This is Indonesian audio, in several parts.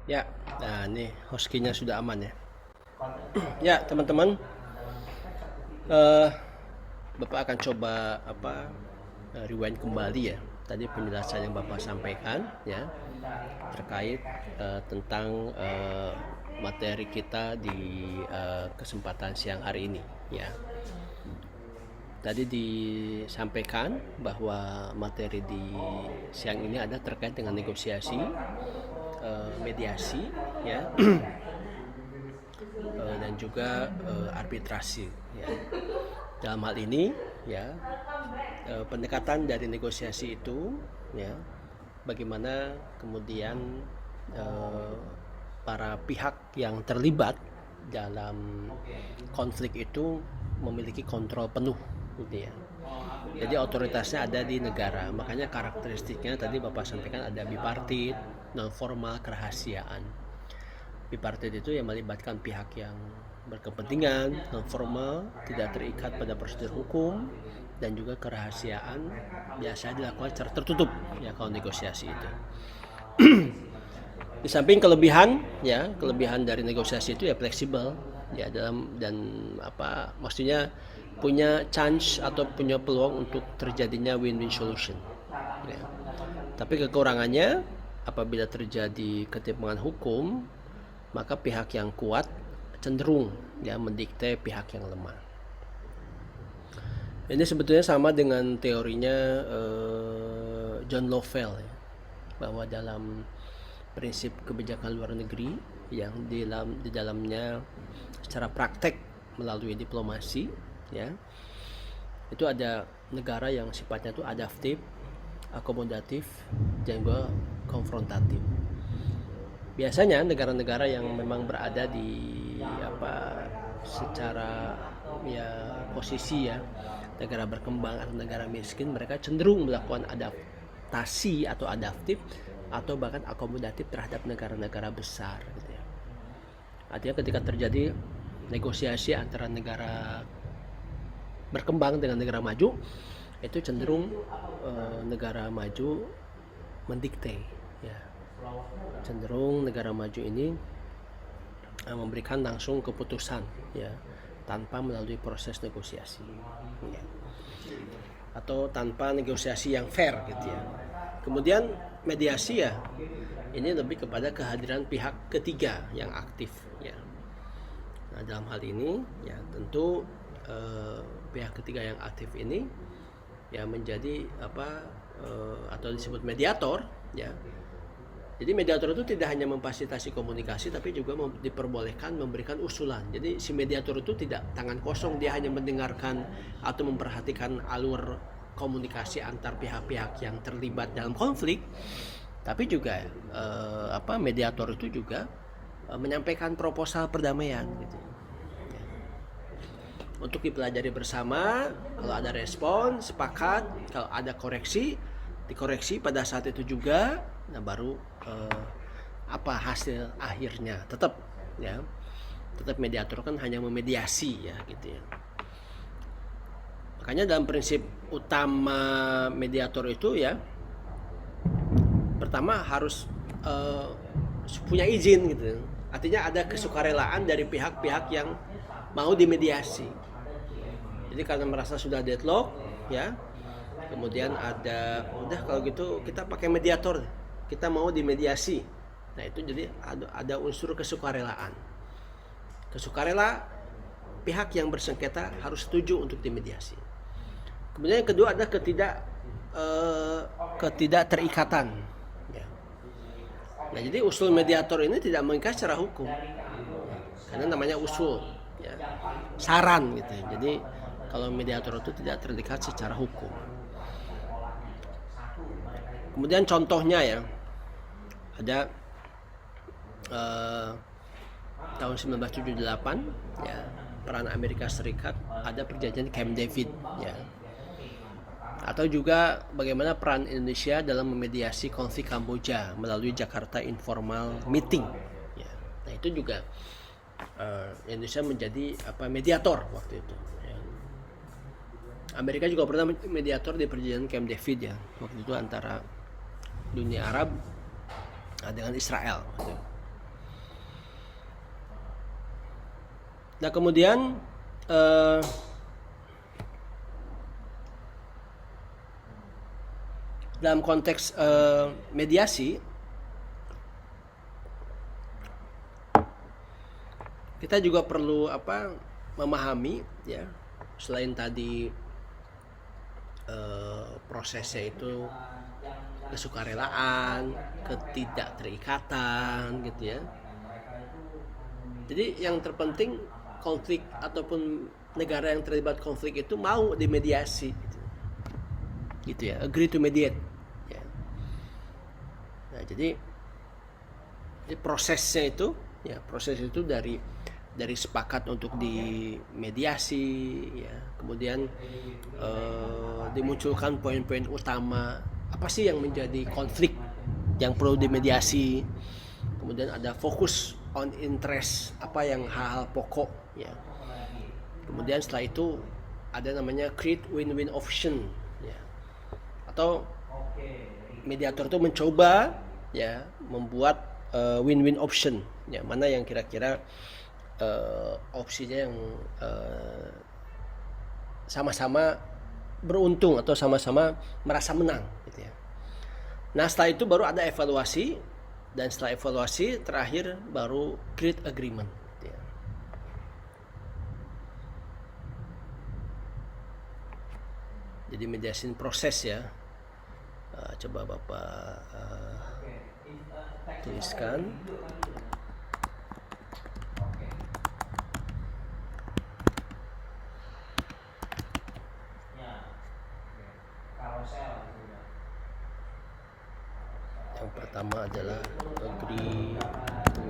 Ya, nah ini hoskinya sudah aman ya. Ya, teman-teman, eh, Bapak akan coba rewind kembali ya. Tadi penjelasan yang Bapak sampaikan ya terkait tentang materi kita di kesempatan siang hari ini ya. Tadi disampaikan bahwa materi di siang ini ada terkait dengan negosiasi, mediasi ya, dan juga arbitrasi ya. Dalam hal ini ya, pendekatan dari negosiasi itu ya, bagaimana kemudian eh, para pihak yang terlibat dalam konflik itu memiliki kontrol penuh gitu ya. Jadi otoritasnya ada di negara, makanya karakteristiknya tadi Bapak sampaikan ada bipartit, non formal, kerahasiaan. Bipartit itu yang melibatkan pihak yang berkepentingan, non formal, tidak terikat pada prosedur hukum, dan juga kerahasiaan biasa dilakukan secara tertutup ya kalau negosiasi itu. Di samping kelebihan ya, kelebihan dari negosiasi itu ya fleksibel ya dalam dan maksudnya punya chance atau punya peluang untuk terjadinya win-win solution ya. Tapi kekurangannya apabila terjadi ketimpangan hukum, maka pihak yang kuat cenderung ya mendikte pihak yang lemah. Ini sebetulnya sama dengan teorinya John Lovell ya, bahwa dalam prinsip kebijakan luar negeri yang di dalamnya secara praktek melalui diplomasi ya, itu ada negara yang sifatnya itu adaptif, akomodatif, dan juga konfrontatif. Biasanya negara-negara yang memang berada di secara ya posisi ya negara berkembang atau negara miskin, mereka cenderung melakukan adaptasi atau adaptif atau bahkan akomodatif terhadap negara-negara besar gitu ya. Artinya ketika terjadi negosiasi antara negara berkembang dengan negara maju, itu cenderung negara maju mendikte ya. Cenderung negara maju ini memberikan langsung keputusan ya tanpa melalui proses negosiasi ya. Atau tanpa negosiasi yang fair gitu ya. Kemudian mediasi ya, ini lebih kepada kehadiran pihak ketiga yang aktif ya. Nah dalam hal ini ya tentu pihak ketiga yang aktif ini ya menjadi atau disebut mediator ya. Jadi mediator itu tidak hanya memfasilitasi komunikasi, tapi juga diperbolehkan memberikan usulan. Jadi si mediator itu tidak tangan kosong, dia hanya mendengarkan atau memperhatikan alur komunikasi antar pihak-pihak yang terlibat dalam konflik, tapi juga mediator itu juga menyampaikan proposal perdamaian gitu. Untuk dipelajari bersama, kalau ada respon sepakat, kalau ada koreksi dikoreksi pada saat itu juga. Nah baru apa hasil akhirnya tetap mediator kan hanya memediasi ya gitu ya. Makanya dalam prinsip utama mediator itu ya, pertama harus punya izin gitu. Artinya ada kesukarelaan dari pihak-pihak yang mau dimediasi. Jadi karena merasa sudah deadlock ya, kemudian ada udah kalau gitu kita pakai mediator, kita mau dimediasi. Nah itu jadi ada unsur kesukarelaan. Kesukarela pihak yang bersengketa harus setuju untuk dimediasi. Kemudian yang kedua ada ketidakterikatan ya. Nah jadi usul mediator ini tidak mengikat secara hukum karena namanya usul ya, saran gitu ya. Jadi kalau mediator itu tidak terikat secara hukum. Kemudian contohnya ya, ada tahun 1978 ya, peran Amerika Serikat ada perjanjian Camp David ya. Atau juga bagaimana peran Indonesia dalam memediasi konflik Kamboja melalui Jakarta Informal Meeting ya. Nah itu juga Indonesia menjadi mediator waktu itu ya. Amerika juga pernah mediator di perjanjian Camp David ya, waktu itu antara dunia Arab dengan Israel. Nah kemudian dalam konteks mediasi, kita juga perlu memahami ya, selain tadi prosesnya itu kesukarelaan, ketidakterikatan gitu ya. Jadi yang terpenting konflik ataupun negara yang terlibat konflik itu mau dimediasi gitu ya, agree to mediate ya. Nah jadi prosesnya itu ya, proses itu dari sepakat untuk dimediasi ya, kemudian dimunculkan poin-poin utama apa sih yang menjadi konflik yang perlu dimediasi, kemudian ada fokus on interest, apa yang hal-hal pokok ya, kemudian setelah itu ada namanya create win-win option ya, atau mediator itu mencoba ya membuat win-win option ya, mana yang kira-kira opsinya yang sama-sama beruntung atau sama-sama merasa menang gitu ya. Nah setelah itu baru ada evaluasi, dan setelah evaluasi terakhir baru create agreement gitu ya. Jadi mediasi proses ya. Coba Bapak tuliskan. Yang pertama adalah agree to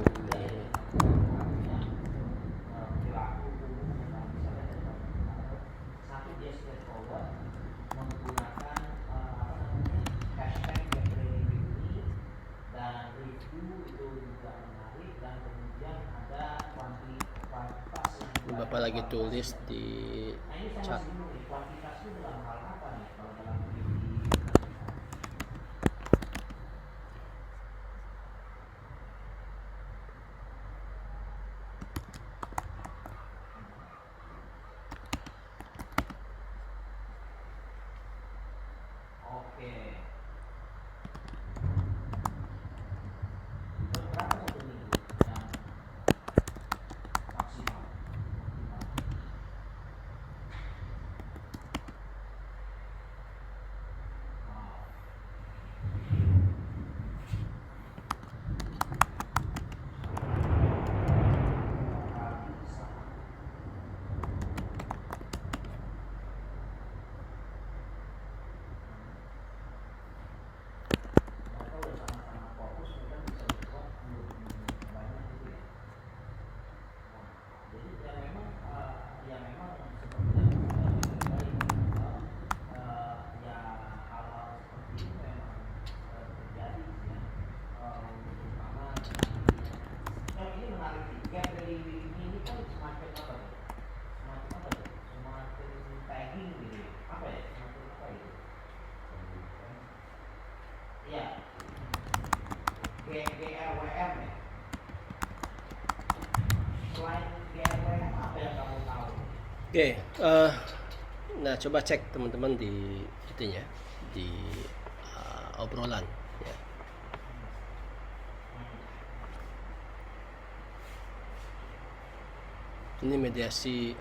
Bapak lagi tulis di chat. Oke, nah coba cek teman-teman di itunya, di obrolan ya. Ini mediasi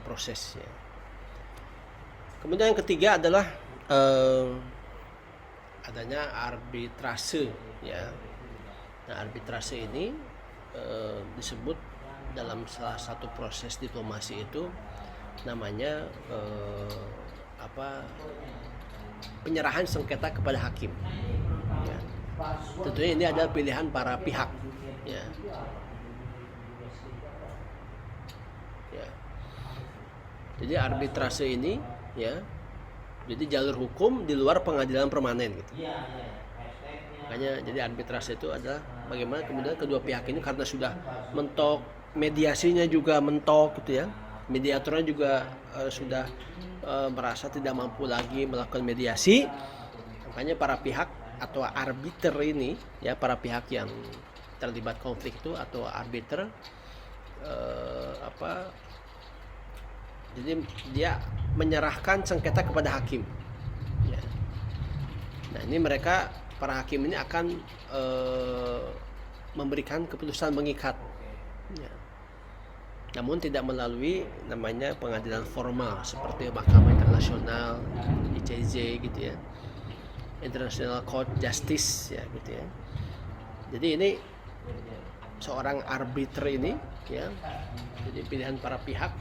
proses ya. Kemudian yang ketiga adalah adanya arbitrase ya. Nah arbitrase ini disebut dalam salah satu proses diplomasi itu namanya penyerahan sengketa kepada hakim ya. Tentunya ini adalah pilihan para pihak ya. Jadi arbitrase ini ya, jadi jalur hukum di luar pengadilan permanen gitu. Makanya jadi arbitrase itu adalah bagaimana kemudian kedua pihak ini karena sudah mentok, mediasinya juga mentok gitu ya, mediatornya juga sudah merasa tidak mampu lagi melakukan mediasi, makanya para pihak atau arbiter ini ya, para pihak yang terlibat konflik itu atau arbiter apa, jadi dia menyerahkan sengketa kepada hakim ya. Nah ini mereka, para hakim ini akan memberikan keputusan mengikat ya. Namun tidak melalui namanya pengadilan formal seperti Mahkamah Internasional, ICJ gitu ya, International Court Justice ya gitu ya. Jadi ini seorang arbiter ini ya, jadi pilihan para pihak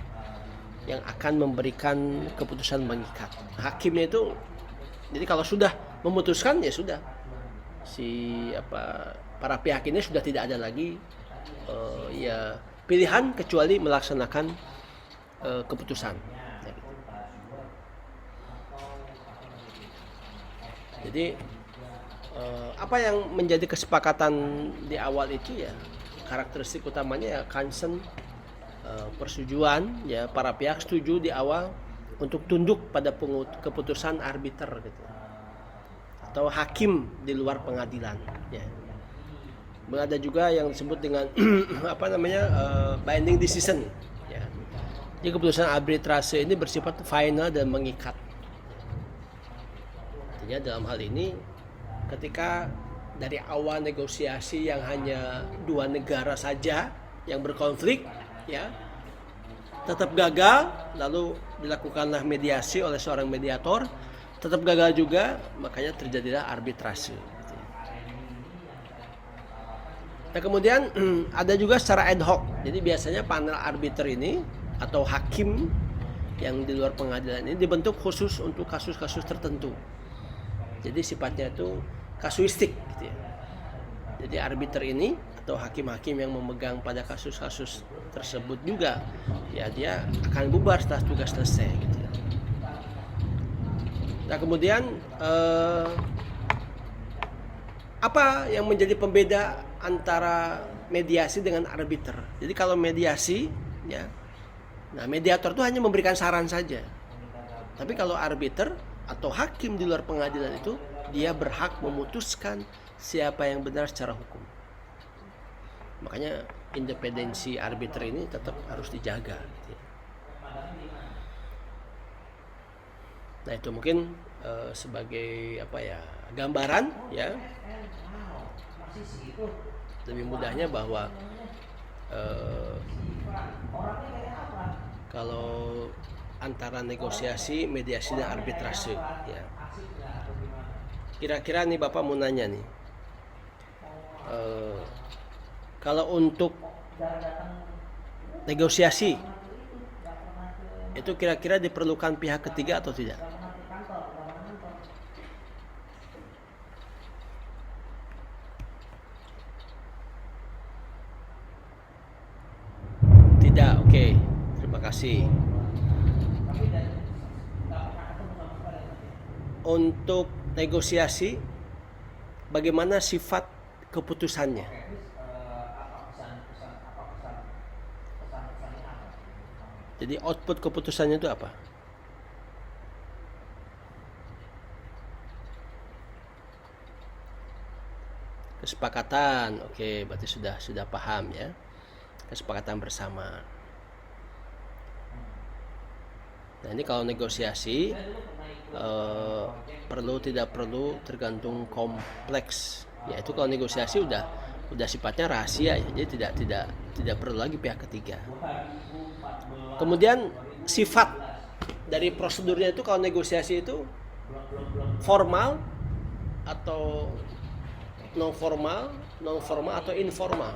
yang akan memberikan keputusan mengikat. Hakimnya itu, jadi kalau sudah memutuskan ya sudah, si para pihak ini sudah tidak ada lagi ya pilihan kecuali melaksanakan keputusan. Jadi apa yang menjadi kesepakatan di awal itu ya, karakteristik utamanya ya consent, persetujuan ya, para pihak setuju di awal untuk tunduk pada keputusan arbiter gitu, atau hakim di luar pengadilan ya. Ada juga yang disebut dengan apa namanya binding decision ya. Jadi keputusan arbitrase ini bersifat final dan mengikat. Artinya dalam hal ini ketika dari awal negosiasi yang hanya dua negara saja yang berkonflik ya, tetap gagal, lalu dilakukanlah mediasi oleh seorang mediator, tetap gagal juga, makanya terjadilah arbitrase. Nah kemudian ada juga secara ad hoc. Jadi biasanya panel arbiter ini atau hakim yang di luar pengadilan ini dibentuk khusus untuk kasus-kasus tertentu. Jadi sifatnya itu kasuistik gitu ya. Jadi arbiter ini atau hakim-hakim yang memegang pada kasus-kasus tersebut juga ya, dia akan bubar setelah tugas selesai gitu ya. Nah kemudian apa yang menjadi pembeda antara mediasi dengan arbiter? Jadi kalau mediasi ya, nah mediator itu hanya memberikan saran saja. Tapi kalau arbiter atau hakim di luar pengadilan itu, dia berhak memutuskan siapa yang benar secara hukum. Makanya independensi arbiter ini tetap harus dijaga gitu ya. Nah itu mungkin sebagai apa ya, gambaran ya, lebih mudahnya bahwa kalau antara negosiasi, mediasi dan arbitrase ya. Kira-kira nih Bapak mau nanya nih, kalau untuk negosiasi itu kira-kira diperlukan pihak ketiga atau tidak? Tidak, oke. Terima kasih. Untuk negosiasi, bagaimana sifat keputusannya? Jadi output keputusannya itu apa? Kesepakatan, oke, berarti sudah paham ya. Kesepakatan bersama. Nah ini kalau negosiasi perlu tidak perlu tergantung kompleks. Ya itu kalau negosiasi udah sifatnya rahasia ya, jadi tidak perlu lagi pihak ketiga. Kemudian sifat dari prosedurnya itu kalau negosiasi itu formal atau non formal atau informal.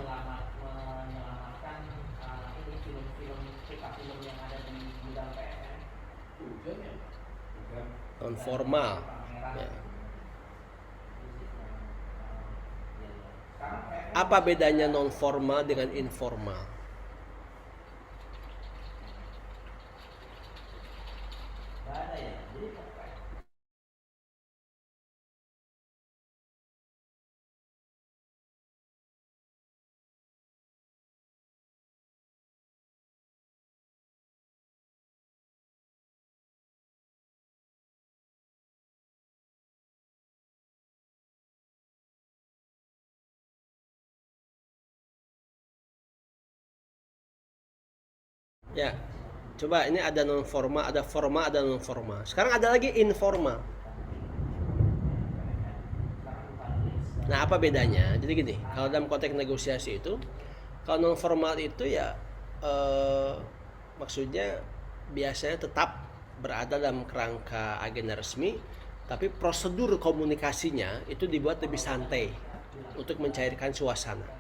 Non formal ya. Apa bedanya non formal dengan informal? Ya, coba ini ada non formal, ada formal, ada non formal. Sekarang ada lagi informal. Nah, apa bedanya? Jadi gini, kalau dalam konteks negosiasi itu, kalau non formal itu ya maksudnya biasanya tetap berada dalam kerangka agenda resmi, tapi prosedur komunikasinya itu dibuat lebih santai untuk mencairkan suasana.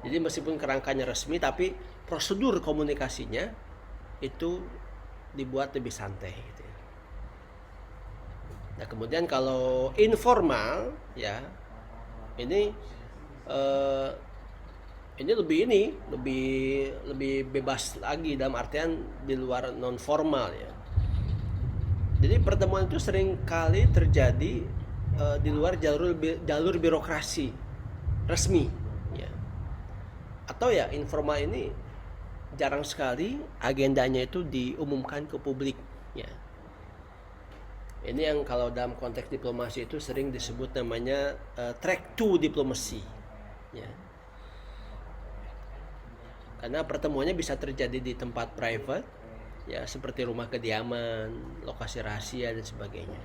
Jadi meskipun kerangkanya resmi, tapi prosedur komunikasinya itu dibuat lebih santai gitu ya. Nah kemudian kalau informal ya ini lebih bebas lagi dalam artian di luar non formal ya. Jadi pertemuan itu sering kali terjadi di luar jalur birokrasi resmi ya. Atau ya informal ini jarang sekali agendanya itu diumumkan ke publik ya. Ini yang kalau dalam konteks diplomasi itu sering disebut namanya track to diplomacy ya. Karena pertemuannya bisa terjadi di tempat private ya, seperti rumah kediaman, lokasi rahasia dan sebagainya.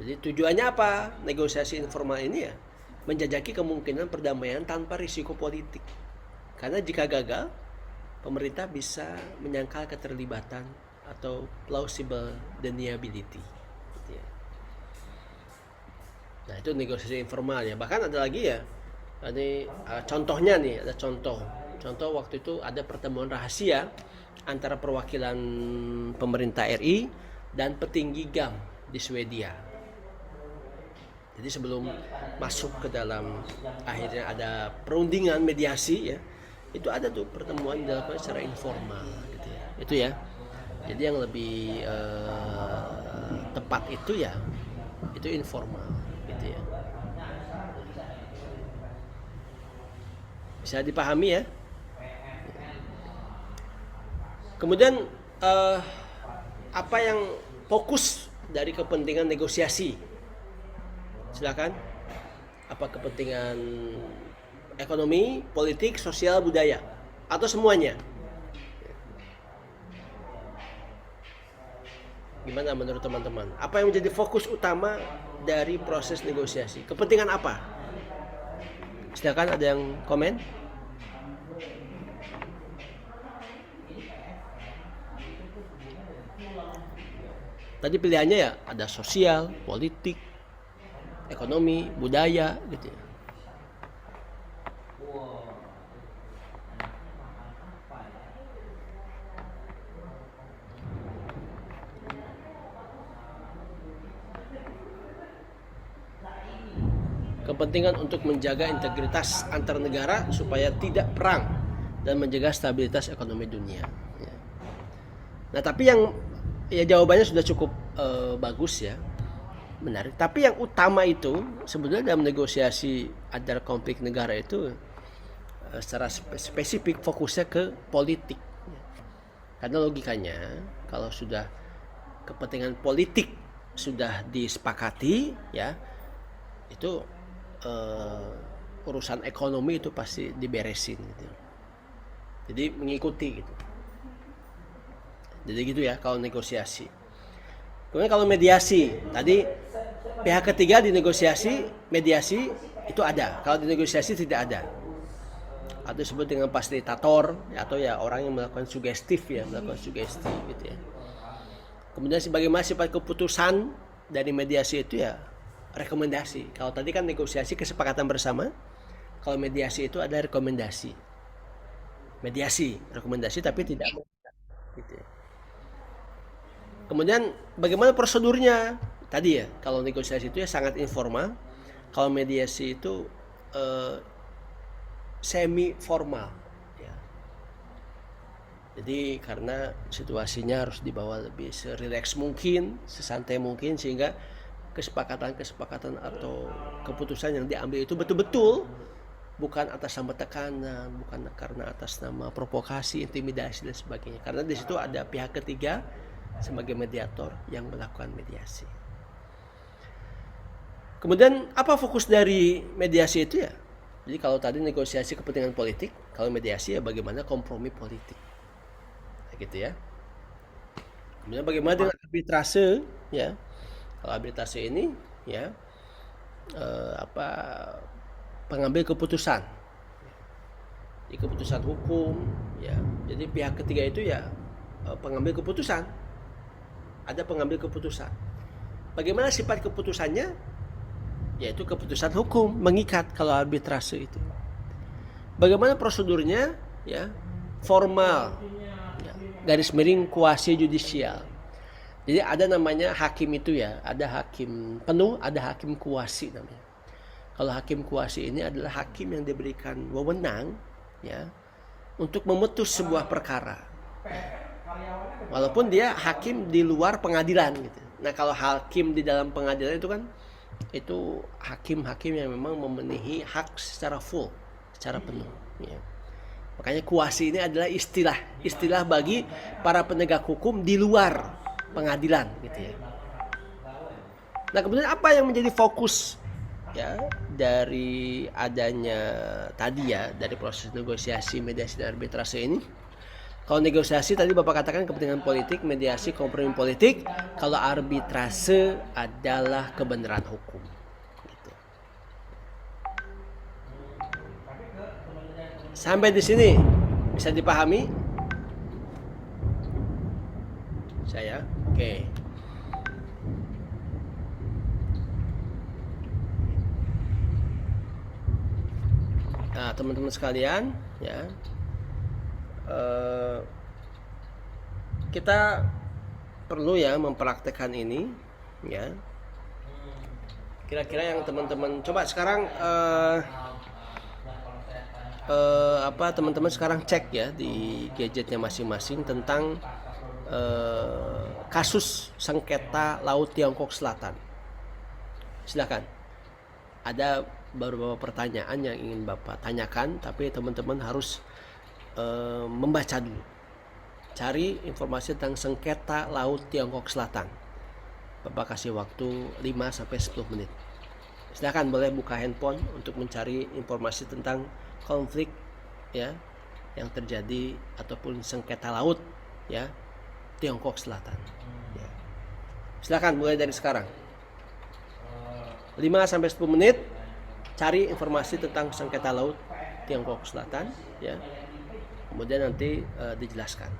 Jadi tujuannya apa? Negosiasi informal ini ya menjajaki kemungkinan perdamaian tanpa risiko politik. Karena jika gagal, pemerintah bisa menyangkal keterlibatan atau plausible deniability. Gitu ya. Nah itu negosiasi informal ya. Bahkan ada lagi ya. Ini contohnya nih, ada contoh waktu itu ada pertemuan rahasia antara perwakilan pemerintah RI dan petinggi GAM di Swedia. Jadi sebelum masuk ke dalam akhirnya ada perundingan mediasi ya, itu ada tuh pertemuan dilakukan secara informal gitu ya. Itu ya. Jadi yang lebih tepat itu ya itu informal gitu ya. Bisa dipahami ya. Kemudian apa yang fokus dari kepentingan negosiasi? Silakan. Apa kepentingan ekonomi, politik, sosial, budaya, atau semuanya? Gimana menurut teman-teman? Apa yang menjadi fokus utama dari proses negosiasi? Kepentingan apa? Silakan, ada yang komen? Tadi pilihannya ya ada sosial, politik, ekonomi, budaya gitu ya. Kepentingan untuk menjaga integritas antar negara supaya tidak perang dan menjaga stabilitas ekonomi dunia. Nah tapi yang ya jawabannya sudah cukup bagus ya, menarik. Tapi yang utama itu sebenarnya dalam negosiasi antar konflik negara itu secara spesifik fokusnya ke politik. Karena logikanya kalau sudah kepentingan politik sudah disepakati ya, itu urusan ekonomi itu pasti diberesin gitu. Jadi mengikuti gitu. Jadi gitu ya kalau negosiasi. Kemudian kalau mediasi, tadi pihak ketiga di negosiasi, mediasi itu ada. Kalau di negosiasi tidak ada. Atau disebut dengan fasilitator atau ya orang yang melakukan sugesti gitu ya. Kemudian sebagaimana sifat keputusan dari mediasi itu ya rekomendasi. Kalau tadi kan negosiasi kesepakatan bersama, kalau mediasi itu ada rekomendasi. Mediasi, rekomendasi tapi tidak gitu ya. Kemudian bagaimana prosedurnya? Tadi ya, kalau negosiasi itu ya sangat informal. Kalau mediasi itu semi formal ya. Jadi karena situasinya harus dibawa lebih serileks mungkin, sesantai mungkin sehingga kesepakatan atau keputusan yang diambil itu betul-betul bukan atas nama tekanan, bukan karena atas nama provokasi, intimidasi dan sebagainya. Karena di situ ada pihak ketiga sebagai mediator yang melakukan mediasi. Kemudian apa fokus dari mediasi itu ya? Jadi kalau tadi negosiasi kepentingan politik, kalau mediasi ya bagaimana kompromi politik. Nah, gitu ya. Kemudian bagaimana dengan arbitrase ya? Kalau arbitrase ini ya apa pengambil keputusan. Di keputusan hukum ya. Jadi pihak ketiga itu ya pengambil keputusan. Ada pengambil keputusan. Bagaimana sifat keputusannya? Yaitu keputusan hukum mengikat kalau arbitrase itu. Bagaimana prosedurnya? Ya, formal, ya, garis miring kuasi judisial. Jadi ada namanya hakim itu ya, ada hakim penuh, ada hakim kuasi namanya. Kalau hakim kuasi ini adalah hakim yang diberikan wewenang, ya, untuk memutus sebuah perkara. Ya. Walaupun dia hakim di luar pengadilan gitu. Nah kalau hakim di dalam pengadilan itu kan itu hakim-hakim yang memang memenuhi hak secara full, secara penuh. Ya. Makanya kuasi ini adalah istilah bagi para penegak hukum di luar pengadilan, gitu ya. Nah kemudian apa yang menjadi fokus ya dari adanya tadi ya dari proses negosiasi, mediasi dan arbitrase ini? Kalau negosiasi tadi Bapak katakan kepentingan politik, mediasi kompromi politik. Kalau arbitrase adalah kebenaran hukum. Gitu. Sampai di sini bisa dipahami? Saya, oke. Nah, teman-teman sekalian, ya, kita perlu ya mempraktekkan ini, ya. Kira-kira yang teman-teman coba sekarang teman-teman sekarang cek ya di gadgetnya masing-masing tentang kasus sengketa Laut Tiongkok Selatan. Silakan. Ada beberapa pertanyaan yang ingin Bapak tanyakan, tapi teman-teman harus membaca dulu. Cari informasi tentang sengketa Laut Tiongkok Selatan. Bapak kasih waktu 5-10 menit. Silakan boleh buka handphone untuk mencari informasi tentang konflik ya yang terjadi ataupun sengketa laut ya Tiongkok Selatan. Ya. Silakan mulai dari sekarang. 5-10 menit cari informasi tentang sengketa laut Tiongkok Selatan ya. Kemudian nanti dijelaskan.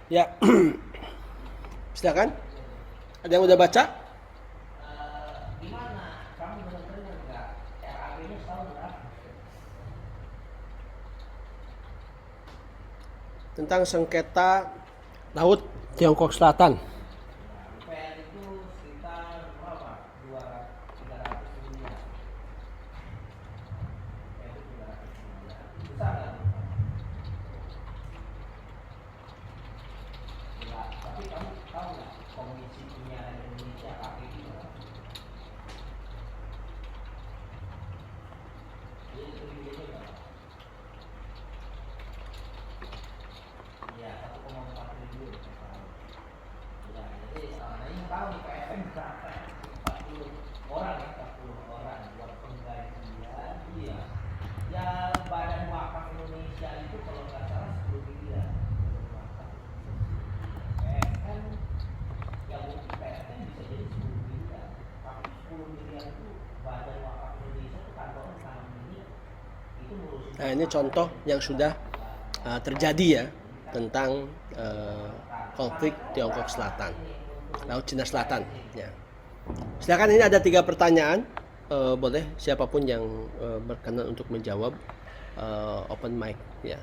Ya, silakan. Ada yang udah baca? Tentang sengketa laut Tiongkok Selatan. Nah, ini contoh yang sudah terjadi ya tentang konflik Tiongkok Selatan, Laut Cina Selatan. Ya. Silakan, ini ada 3 pertanyaan. Boleh siapapun yang berkenan untuk menjawab, open mic ya.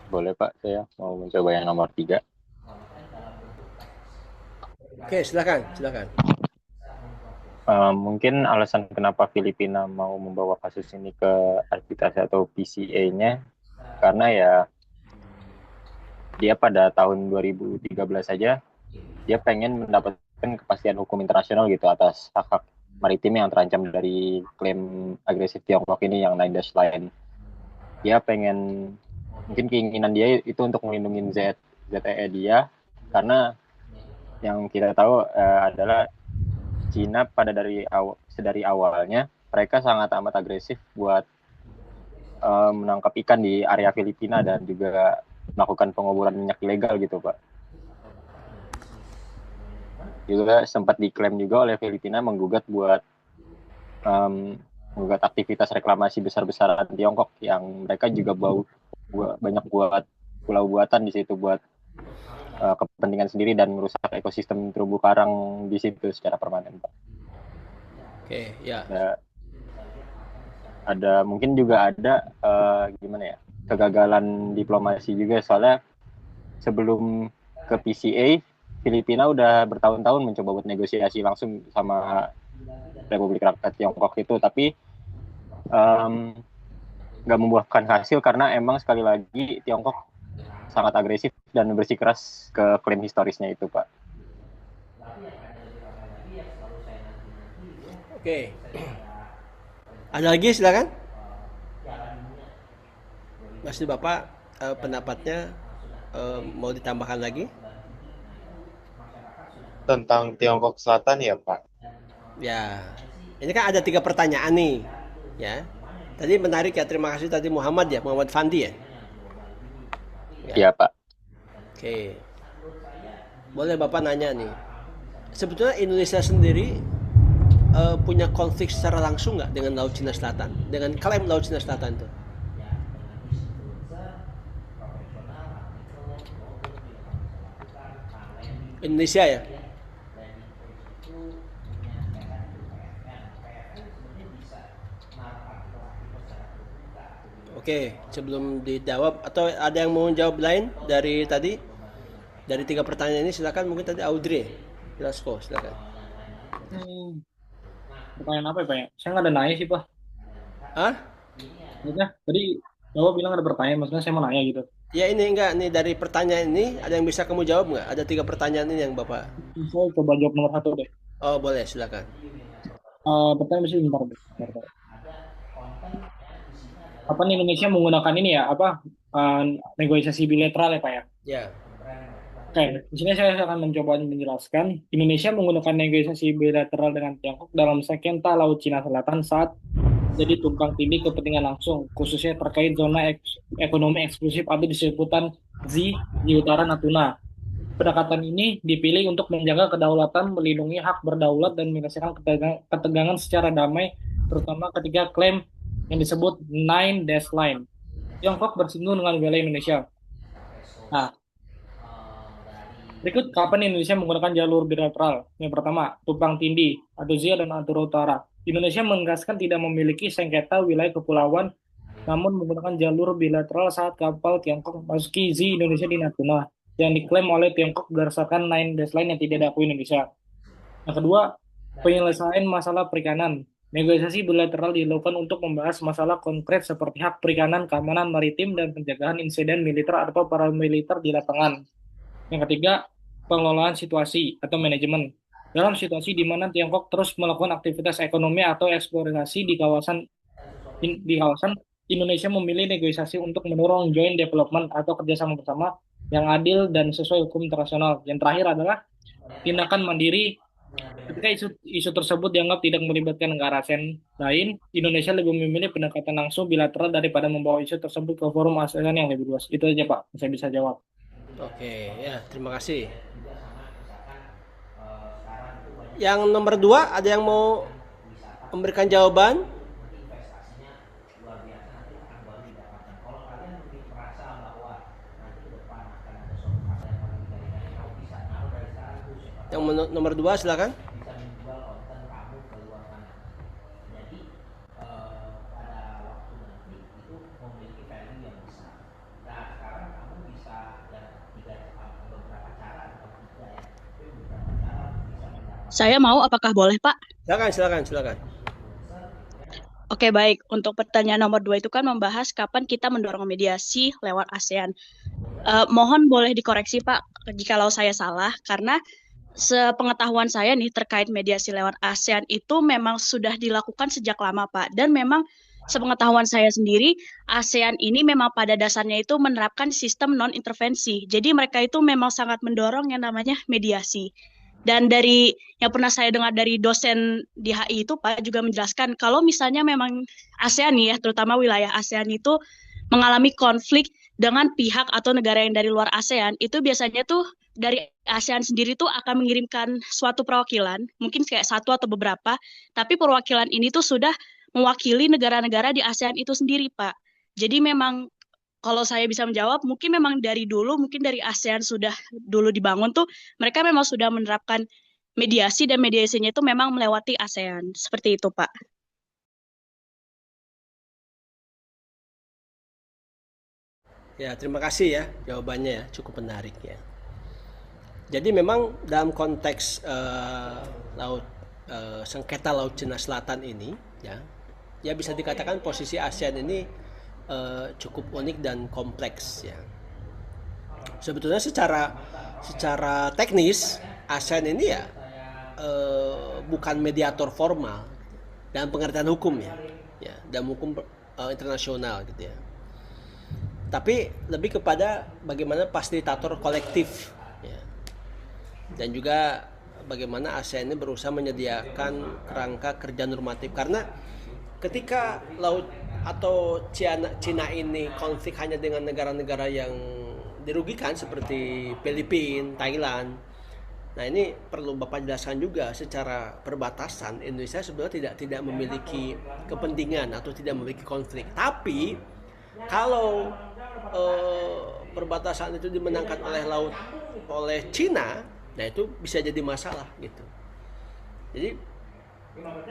Boleh Pak, saya mau mencoba yang nomor 3. Oke, silakan, silakan. Mungkin alasan kenapa Filipina mau membawa kasus ini ke arbitrase atau PCA-nya, karena ya dia pada tahun 2013 saja, dia pengen mendapatkan kepastian hukum internasional gitu atas hak-hak maritim yang terancam dari klaim agresif Tiongkok ini yang Nine Dash Line. Dia pengen, mungkin keinginan dia itu untuk melindungi ZTE dia, karena yang kita tahu adalah Cina sedari awalnya mereka sangat amat agresif buat menangkap ikan di area Filipina dan juga melakukan pengoboran minyak ilegal gitu Pak. Juga sempat diklaim juga oleh Filipina menggugat menggugat aktivitas reklamasi besar-besaran Tiongkok yang mereka juga banyak buat pulau buatan di situ buat kepentingan sendiri dan merusak ekosistem terumbu karang di situ secara permanen Pak. Oke, ya. Ada mungkin juga ada gimana ya, kegagalan diplomasi juga, soalnya sebelum ke PCA Filipina udah bertahun-tahun mencoba buat negosiasi langsung sama Republik Rakyat Tiongkok itu, tapi nggak membuahkan hasil karena emang sekali lagi Tiongkok sangat agresif dan bersikeras ke klaim historisnya itu Pak. Oke. Ada lagi, silakan. Masih Bapak pendapatnya mau ditambahkan lagi? Tentang Tiongkok Selatan ya Pak. Ya. Ini kan ada 3 pertanyaan nih, ya. Tadi menarik ya, terima kasih tadi Muhammad ya, Muhammad Fandi ya. Iya Pak. Oke. Boleh Bapak nanya nih. Sebetulnya Indonesia sendiri punya konflik secara langsung nggak dengan Laut Cina Selatan? Dengan klaim Laut Cina Selatan itu? Indonesia ya? Oke, sebelum dijawab atau ada yang mau jawab lain dari tadi? Dari 3 pertanyaan ini silakan, mungkin tadi Audrey Velasco, silakan. Pertanyaan apa ya Pak ya? Saya nggak ada nanya sih Pak. Ah? Maksudnya tadi Bapak bilang ada pertanyaan, maksudnya saya mau nanya gitu. Ya ini enggak nih, dari pertanyaan ini ada yang bisa kamu jawab nggak? Ada 3 pertanyaan ini yang Bapak. Saya coba jawab nomor 1 deh. Oh boleh, silakan. Pertanyaan masih bentar deh. Bentar. Apa nih Indonesia menggunakan ini ya, apa negosiasi bilateral ya Pak ya? Ya. Oke, di sini saya akan mencoba menjelaskan. Indonesia menggunakan negosiasi bilateral dengan Tiongkok dalam sengketa Laut Cina Selatan saat jadi tumpang tindih kepentingan langsung, khususnya terkait zona ekonomi eksklusif atau disebutan ZI di utara Natuna. Pendekatan ini dipilih untuk menjaga kedaulatan, melindungi hak berdaulat, dan menyelesaikan ketegangan secara damai, terutama ketika klaim yang disebut Nine Dash Line. Tiongkok bersinggung dengan wilayah Indonesia. Nah, berikut kapan Indonesia menggunakan jalur bilateral. Yang pertama, tumpang tindih atau ZIA dan Natuna Utara. Indonesia menegaskan tidak memiliki sengketa wilayah kepulauan, namun menggunakan jalur bilateral saat kapal Tiongkok memasuki ZI Indonesia di Natuna, yang diklaim oleh Tiongkok berdasarkan Nine Dash Line yang tidak diakui Indonesia. Yang kedua, penyelesaian masalah perikanan. Negosiasi bilateral dilakukan untuk membahas masalah konkret seperti hak perikanan, keamanan maritim, dan penjagaan insiden militer atau paramiliter di lapangan. Yang ketiga, pengelolaan situasi atau manajemen. Dalam situasi di mana Tiongkok terus melakukan aktivitas ekonomi atau eksplorasi di kawasan, Indonesia memilih negosiasi untuk mendorong joint development atau kerjasama bersama yang adil dan sesuai hukum internasional. Yang terakhir adalah tindakan mandiri. Ketika isu tersebut dianggap tidak melibatkan negara ASEAN lain, Indonesia lebih memilih pendekatan langsung bilateral daripada membawa isu tersebut ke forum ASEAN yang lebih luas. Itu aja Pak, saya bisa jawab. Oke, ya, terima kasih. Yang nomor 2, ada yang mau memberikan jawaban? Yang nomor 2 silakan. Saya mau, apakah boleh, Pak? Silakan. Oke, baik. Untuk pertanyaan nomor 2 itu kan membahas kapan kita mendorong mediasi lewat ASEAN. Mohon boleh dikoreksi, Pak, jikalau saya salah, karena sepengetahuan saya nih terkait mediasi lewat ASEAN itu memang sudah dilakukan sejak lama, Pak. Dan memang sepengetahuan saya sendiri, ASEAN ini memang pada dasarnya itu menerapkan sistem non-intervensi. Jadi mereka itu memang sangat mendorong yang namanya mediasi. Dan dari yang pernah saya dengar dari dosen di HI itu, Pak, juga menjelaskan kalau misalnya memang ASEAN nih ya, terutama wilayah ASEAN itu mengalami konflik dengan pihak atau negara yang dari luar ASEAN, itu biasanya tuh dari ASEAN sendiri tuh akan mengirimkan suatu perwakilan, mungkin kayak satu atau beberapa, tapi perwakilan ini tuh sudah mewakili negara-negara di ASEAN itu sendiri, Pak. Jadi memang kalau saya bisa menjawab, mungkin memang dari dulu, mungkin dari ASEAN sudah dulu dibangun tuh, mereka memang sudah menerapkan mediasi dan mediasinya itu memang melewati ASEAN. Seperti itu, Pak. Ya, terima kasih ya jawabannya ya, cukup menarik ya. Jadi memang dalam konteks sengketa Laut Cina Selatan ini ya bisa dikatakan posisi ASEAN ini cukup unik dan kompleks ya. Sebetulnya secara teknis ASEAN ini ya bukan mediator formal dalam pengertian hukum ya dalam hukum internasional gitu ya. Tapi lebih kepada bagaimana fasilitator kolektif ya. Dan juga bagaimana ASEAN ini berusaha menyediakan kerangka kerja normatif, karena ketika laut atau Cina ini konflik hanya dengan negara-negara yang dirugikan seperti Filipina, Thailand. Nah, ini perlu Bapak jelaskan juga, secara perbatasan Indonesia sebenarnya tidak memiliki kepentingan atau tidak memiliki konflik. Tapi kalau perbatasan itu dimenangkan oleh Cina, nah itu bisa jadi masalah gitu. Jadi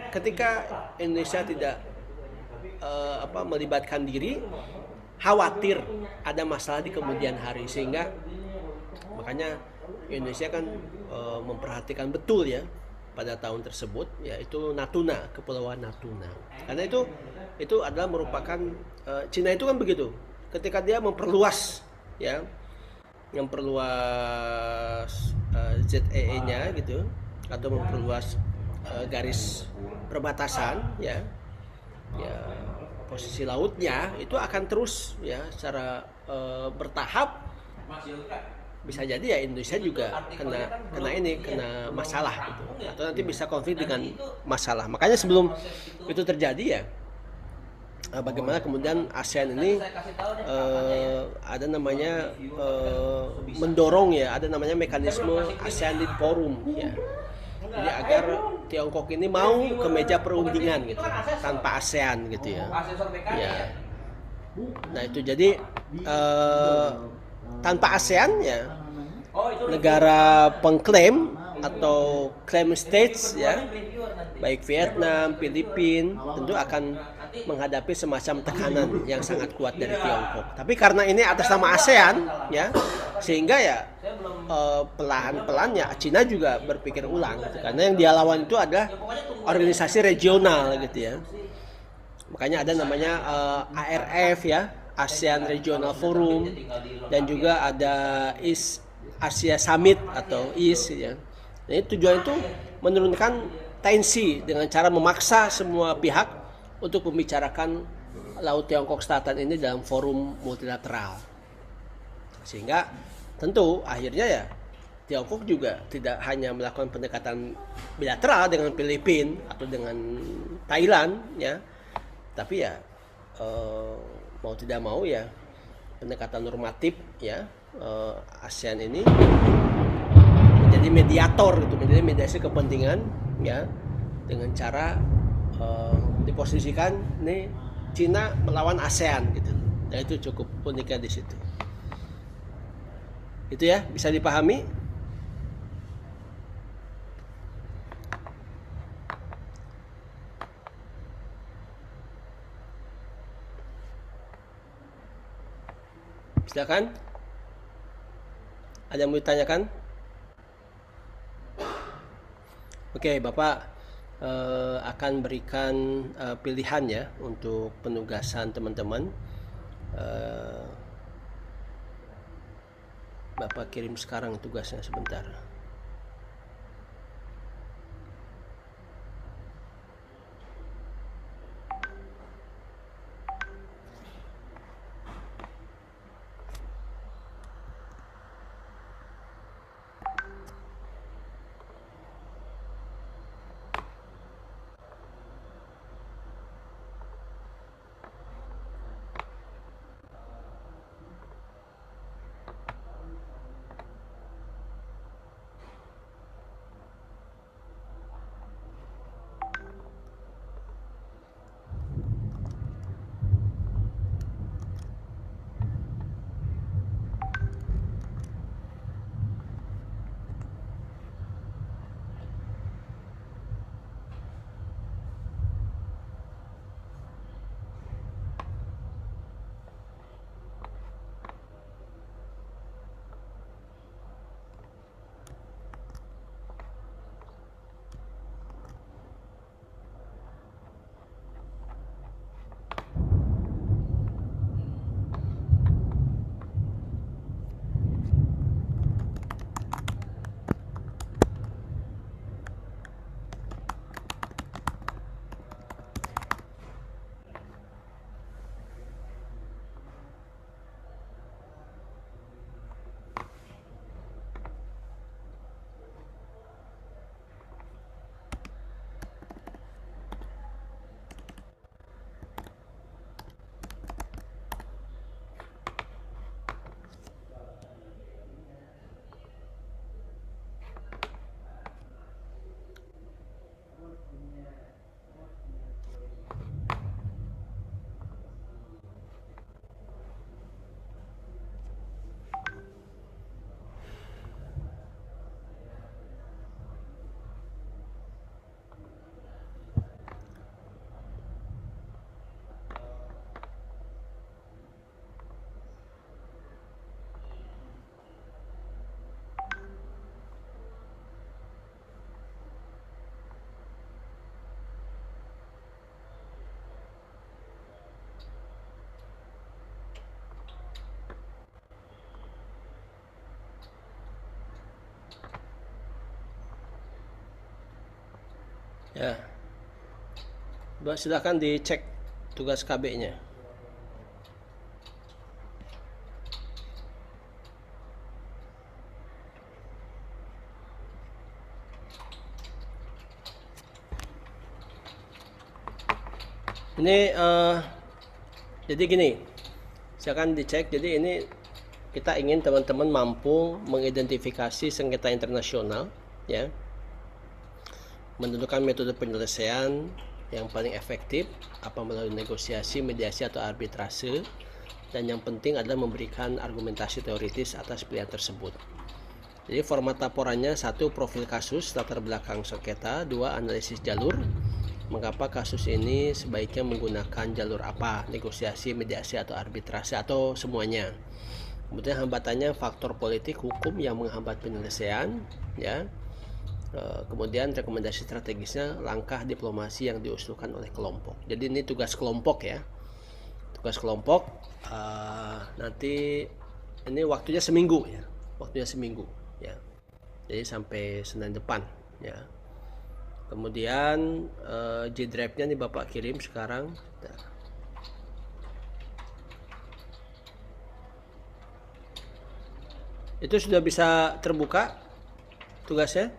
ketika Indonesia tidak melibatkan diri, khawatir ada masalah di kemudian hari, sehingga makanya Indonesia kan memperhatikan betul ya pada tahun tersebut, yaitu Natuna, Kepulauan Natuna. Karena itu adalah merupakan Cina itu kan begitu. Ketika dia memperluas ZEE-nya gitu, atau memperluas garis perbatasan ya posisi lautnya itu akan terus ya secara bertahap bisa jadi ya Indonesia juga kena masalah gitu, atau nanti bisa konflik dengan masalah. Makanya sebelum itu terjadi ya, bagaimana kemudian ASEAN ini ada namanya mendorong ya, ada namanya mekanisme ASEAN Lead Forum ya. Jadi agar Tiongkok ini mau ke meja perundingan gitu tanpa ASEAN gitu ya. Ya. Nah itu jadi tanpa ASEAN ya, negara pengklaim atau claim states ya, baik Vietnam, Filipina tentu akan menghadapi semacam tekanan yang sangat kuat dari Tiongkok. Tapi karena ini atas nama ASEAN ya, sehingga ya pelan-pelan ya Cina juga berpikir ulang gitu. Karena yang dia lawan itu adalah organisasi regional gitu ya. Makanya ada namanya ARF ya, ASEAN Regional Forum, dan juga ada East Asia Summit atau EASE ya. Jadi tujuan itu menurunkan tensi dengan cara memaksa semua pihak untuk membicarakan Laut Tiongkok Selatan ini dalam forum multilateral. Sehingga tentu akhirnya ya Tiongkok juga tidak hanya melakukan pendekatan bilateral dengan Filipina atau dengan Thailand ya, tapi ya mau tidak mau ya pendekatan normatif ya, ASEAN ini menjadi mediator gitu, menjadi mediasi kepentingan ya, dengan cara diposisikan nih Cina melawan ASEAN gitu. Nah itu cukup uniknya di situ. Itu ya, bisa dipahami? Silakan. Ada yang mau ditanyakan? Oke, Bapak akan berikan pilihan ya untuk penugasan teman-teman. Bapak kirim sekarang tugasnya sebentar. Ya. Silakan dicek tugas KB-nya. Ini jadi gini, silakan dicek. Jadi ini kita ingin teman-teman mampu mengidentifikasi sengketa internasional, ya, menentukan metode penyelesaian yang paling efektif, apa melalui negosiasi, mediasi atau arbitrase, dan yang penting adalah memberikan argumentasi teoritis atas pilihan tersebut. Jadi format laporannya: 1. Profil kasus, latar belakang sengketa. 2. Analisis jalur, mengapa kasus ini sebaiknya menggunakan jalur apa, negosiasi, mediasi atau arbitrase atau semuanya. Kemudian hambatannya: faktor politik hukum yang menghambat penyelesaian, ya. Kemudian rekomendasi strategisnya: langkah diplomasi yang diusulkan oleh kelompok. Jadi ini tugas kelompok, ya, tugas kelompok. Nanti ini waktunya seminggu, ya, ya. Jadi sampai Senin depan, ya. Kemudian G-Drive-nya nih Bapak kirim sekarang. Itu sudah bisa terbuka tugasnya?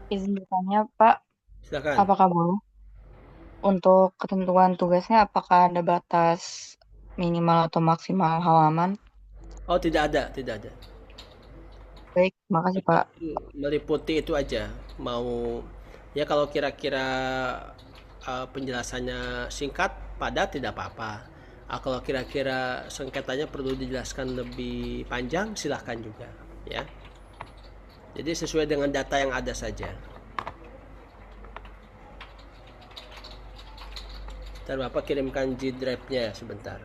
Izin bertanya, Pak, Silakan. apakah boleh? Untuk ketentuan tugasnya, apakah ada batas minimal atau maksimal halaman? Oh, tidak ada, tidak ada. Baik, makasih, Pak. Meliputi itu aja. Mau, ya, kalau kira-kira penjelasannya singkat, padat, tidak apa-apa. Kalau kira-kira sengketanya perlu dijelaskan lebih panjang, silahkan juga, ya. Jadi sesuai dengan data yang ada saja. Ntar Bapak kirimkan G-Drive-nya sebentar.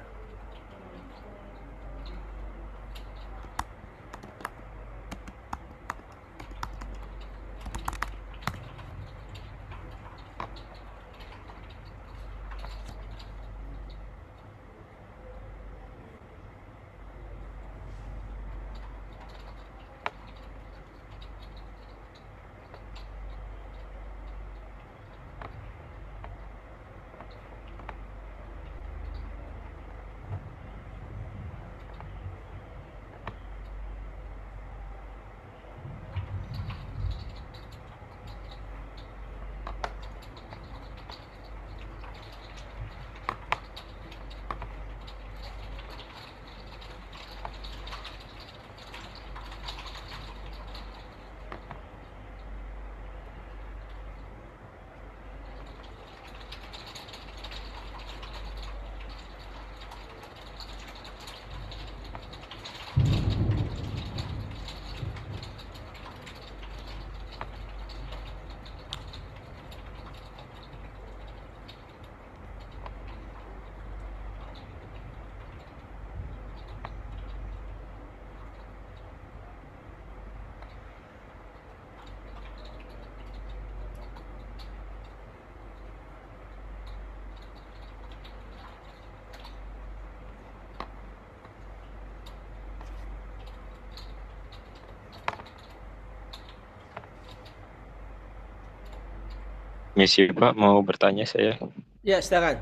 Misi Pak, mau bertanya saya. Ya, silakan.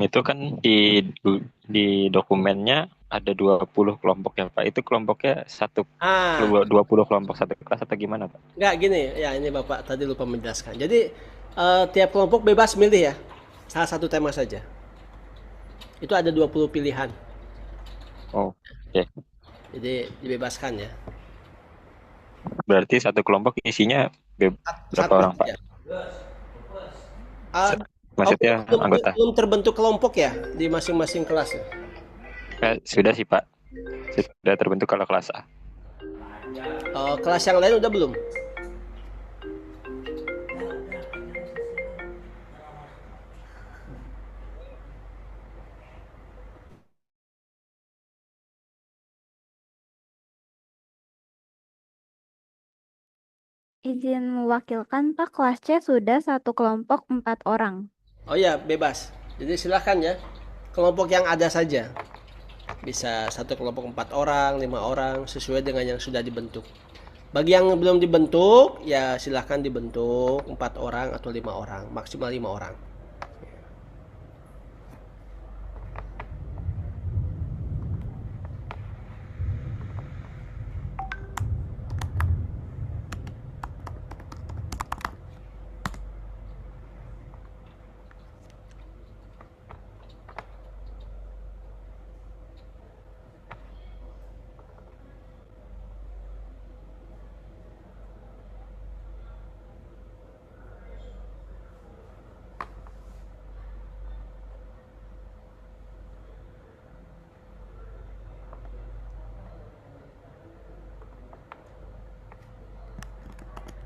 Itu kan di dokumennya ada 20 kelompok ya Pak. Itu kelompoknya 20 kelompok satu kelas atau gimana Pak? Enggak, gini ya, ini Bapak tadi lupa menjelaskan. Jadi tiap kelompok bebas milih, ya, salah satu tema saja. Itu ada 20 pilihan. Oh, oke. Jadi dibebaskan, ya. Berarti satu kelompok isinya berapa orang Pak? Ya. Maksudnya anggota? Belum terbentuk kelompok ya di masing-masing kelas, ya? Sudah sih Pak. Sudah terbentuk kalau kelas A. Kelas yang lain udah belum? Izin mewakilkan, Pak. Kelas C sudah satu kelompok 4 orang. Oh ya, bebas. Jadi silahkan, ya. Kelompok yang ada saja. Bisa satu kelompok 4 orang, 5 orang, sesuai dengan yang sudah dibentuk. Bagi yang belum dibentuk, ya silahkan dibentuk 4 orang atau 5 orang, maksimal 5 orang.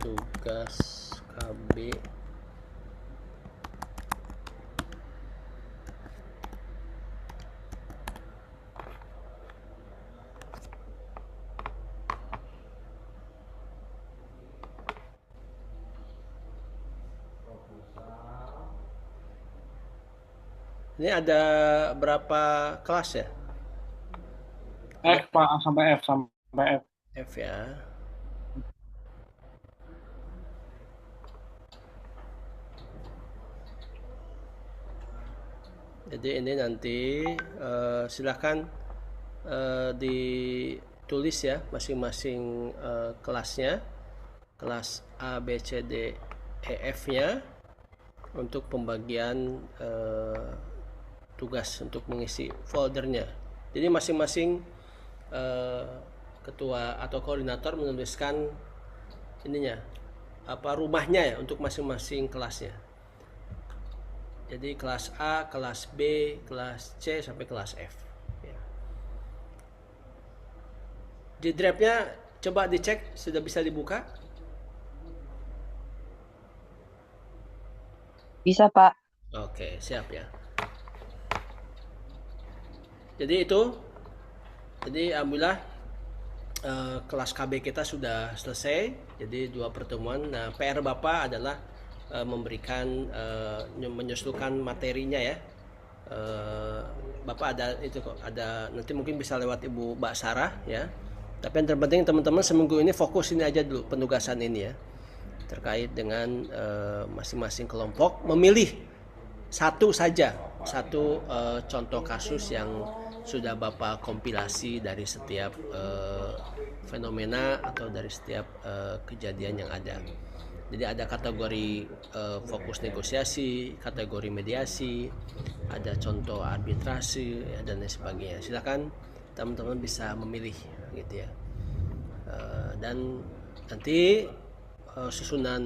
tugas KB ini ada berapa kelas ya? F Pak, sampai F. F ya. Jadi ini nanti silakan ditulis ya masing-masing kelasnya, kelas A, B, C, D, E, F-nya untuk pembagian tugas untuk mengisi foldernya. Jadi masing-masing ketua atau koordinator menuliskan ininya apa rumahnya ya untuk masing-masing kelasnya. Jadi kelas A, kelas B, kelas C sampai kelas F. Ya. Di drive-nya coba dicek sudah bisa dibuka. Bisa, Pak. Oke, siap ya. Jadi itu, jadi alhamdulillah kelas KB kita sudah selesai. Jadi 2 pertemuan. Nah, PR Bapak adalah memberikan menyusulkan materinya ya. Bapak ada itu kok, ada nanti mungkin bisa lewat Ibu Mbak Sarah ya. Tapi yang terpenting teman-teman seminggu ini fokus ini aja dulu penugasan ini ya. Terkait dengan masing-masing kelompok memilih satu saja, satu contoh kasus yang sudah Bapak kompilasi dari setiap fenomena atau dari setiap kejadian yang ada. Jadi ada kategori fokus negosiasi, kategori mediasi, ada contoh arbitrase ya, dan lain sebagainya. Silakan teman-teman bisa memilih gitu ya. Dan nanti susunan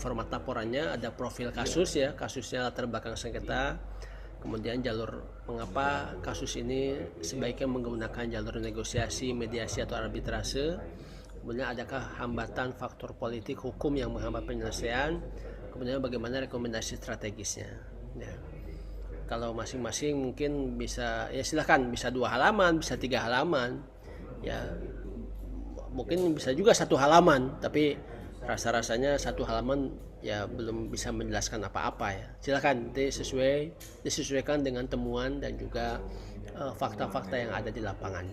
format laporannya ada profil kasus ya, kasusnya latar belakang sengketa, kemudian jalur mengapa kasus ini sebaiknya menggunakan jalur negosiasi, mediasi atau arbitrase, kemudian adakah hambatan faktor politik hukum yang menghambat penyelesaian, kemudian bagaimana rekomendasi strategisnya ya. Kalau masing-masing mungkin bisa ya silahkan, bisa 2 halaman, bisa 3 halaman ya, mungkin bisa juga 1 halaman, tapi rasa-rasanya 1 halaman ya belum bisa menjelaskan apa-apa ya. Silakan disesuaikan dengan temuan dan juga fakta-fakta yang ada di lapangan.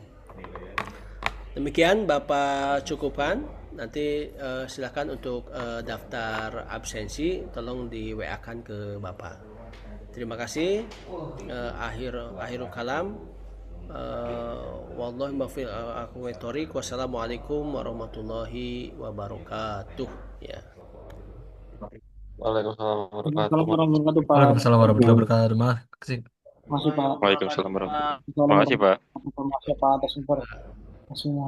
Demikian Bapak cukupkan. Nanti silakan untuk daftar absensi tolong di WA-kan ke Bapak. Terima kasih. Akhirul kalam. Wallahi muwaffiq aku thoriq. Wassalamualaikum warahmatullahi wabarakatuh ya. Waalaikumsalam warahmatullahi Assalamualaikum warahmatullahi wabarakatuh, Pak. Waalaikumsalam warahmatullahi wabarakatuh. Makasih. Masih Pak. Waalaikumsalam warahmatullahi wabarakatuh. Terima kasih, Pak. Informasi Pak atas informasinya.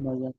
Banyak.